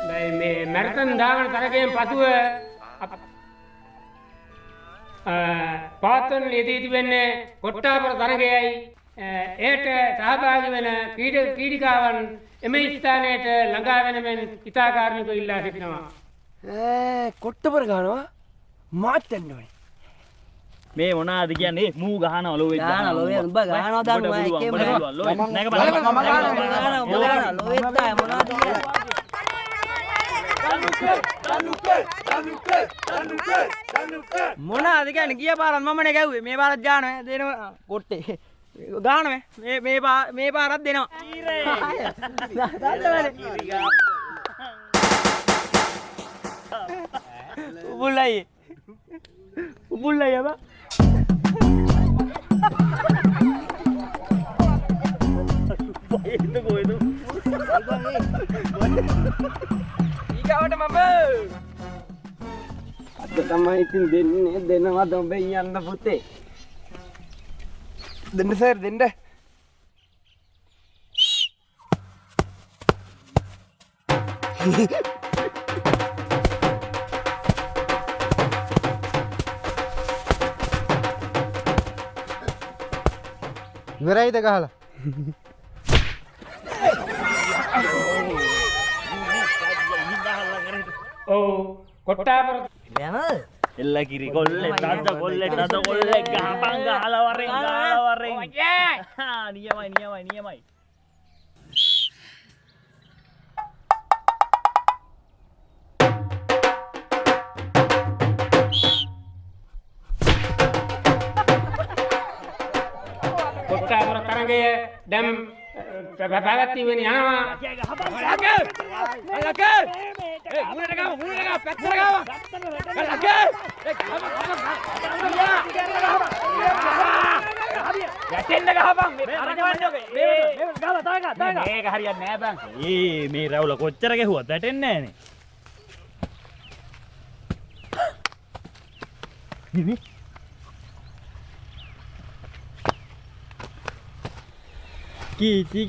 මේ මැරතන් ධාවන තරගයෙන් පසුව පවත්වන යෙදී තිබෙන්නේ කොට්ටාපර තරගයයි ඒට සහභාගී වෙන ක්‍රීඩිකාවන් එම ස්ථානයට ළඟා වෙන මෙන් ඉතාකාරණිකව ඉල්ලා සිටිනවා. කොට්ටපර ගන්නවා මාත් යන්න ඕනේ. මේ මොනවාද කියන්නේ මූ ගහන ඔලුවේ ගහන ඔලුවේ උඹ ගහනවා දැන් මම එකේම නැග බලන්න මම ගහනවා ඔලුවේ තමයි මොනවද මොනවාද කියන්නේ ගිය පාරත් මමනේ ගැව්වේ මේ පාරත් ගහනවා දෙනවා කොට්ටේ ගහනවා මේ පාරත් දෙනවා උබුල්ලයි අබ ඊගාවට මම අද තමයි ඉතින් දෙන්නේ දෙනවද ඔබ යන්න පුතේ දෙන්න සර් දෙන්න ඉවරයිද ගහලා ඔව් කොට්ටාපර යනද එල්ල කිරි කොල්ලේ තද කොල්ලේ ගහපන් ගහලා වරෙන් නියමයි කොට්ටාපර තරගය දැන් පැවැත්වීමෙන් යනවා. මේක හරියන්නේ නෑ බං. මේ රැවුල කොච්චර ගැහුවත් වැටෙන්නේ නෑනේ. Kiti